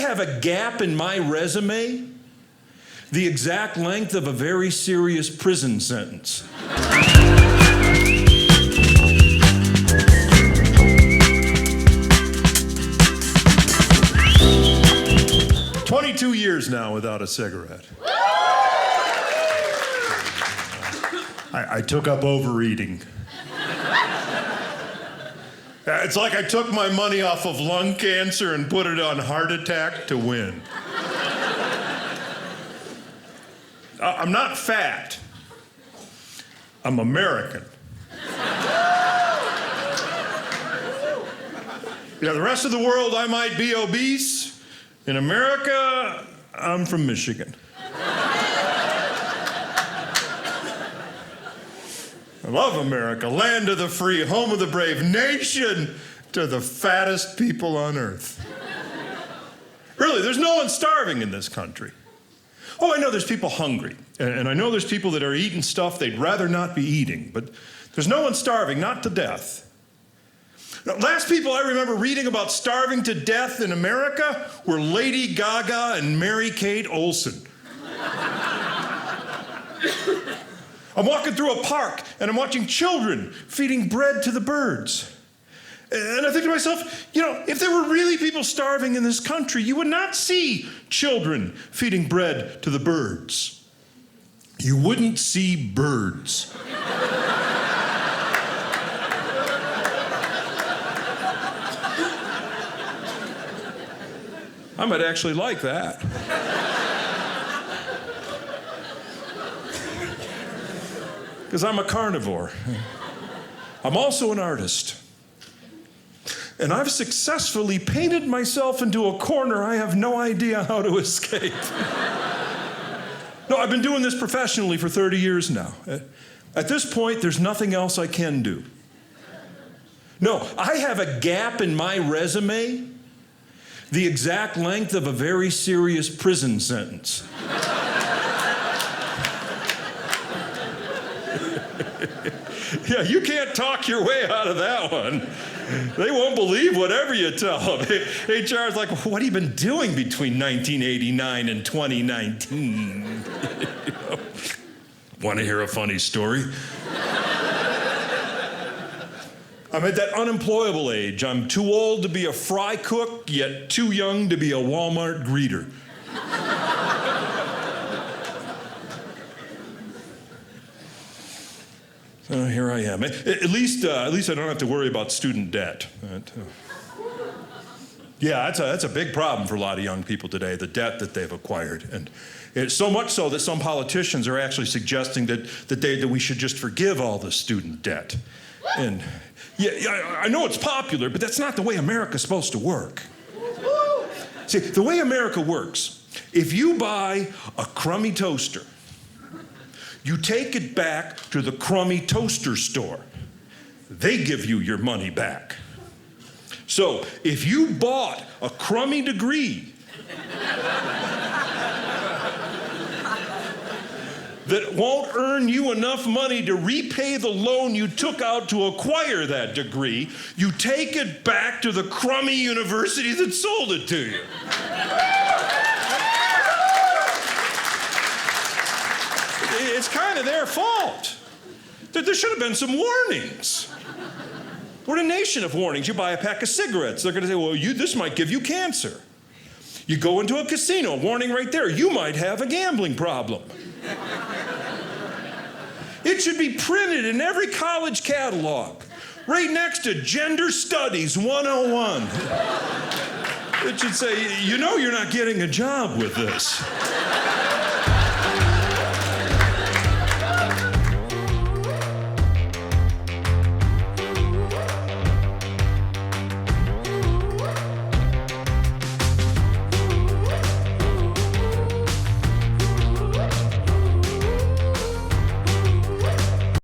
have a gap in my resume the exact length of a very serious prison sentence. Years now without a cigarette. I took up overeating. It's like I took my money off of lung cancer and put it on heart attack to win. I'm not fat. I'm American. Yeah, the rest of the world, I might be obese. In America, I'm from Michigan. I love America, land of the free, home of the brave, nation to the fattest people on earth. Really, there's no one starving in this country. Oh, I know there's people hungry, and I know there's people that are eating stuff they'd rather not be eating, but there's no one starving, not to death. Now, last people I remember reading about starving to death in America were Lady Gaga and Mary-Kate Olsen. I'm walking through a park and I'm watching children feeding bread to the birds. And I think to myself, you know, if there were really people starving in this country, you would not see children feeding bread to the birds. You wouldn't see birds. I might actually like that. Because I'm a carnivore. I'm also an artist. And I've successfully painted myself into a corner I have no idea how to escape. No, I've been doing this professionally for 30 years now. At this point, there's nothing else I can do. No, I have a gap in my resume the exact length of a very serious prison sentence. Yeah, you can't talk your way out of that one. They won't believe whatever you tell them. HR's like, what have you been doing between 1989 and 2019? Want to hear a funny story? I'm at that unemployable age. I'm too old to be a fry cook, yet too young to be a Walmart greeter. So here I am. At least I don't have to worry about student debt. Yeah, that's a big problem for a lot of young people today, the debt that they've acquired. And it's so much so that some politicians are actually suggesting that we should just forgive all the student debt. And yeah, I know it's popular, but that's not the way America's supposed to work. See, the way America works, if you buy a crummy toaster, you take it back to the crummy toaster store. They give you your money back. So if you bought a crummy degree that won't earn you enough money to repay the loan you took out to acquire that degree, you take it back to the crummy university that sold it to you. It's kind of their fault. There should have been some warnings. We're a nation of warnings. You buy a pack of cigarettes, they're going to say, well, this might give you cancer. You go into a casino, warning right there, you might have a gambling problem. It should be printed in every college catalog, right next to Gender Studies 101. It should say, you know you're not getting a job with this.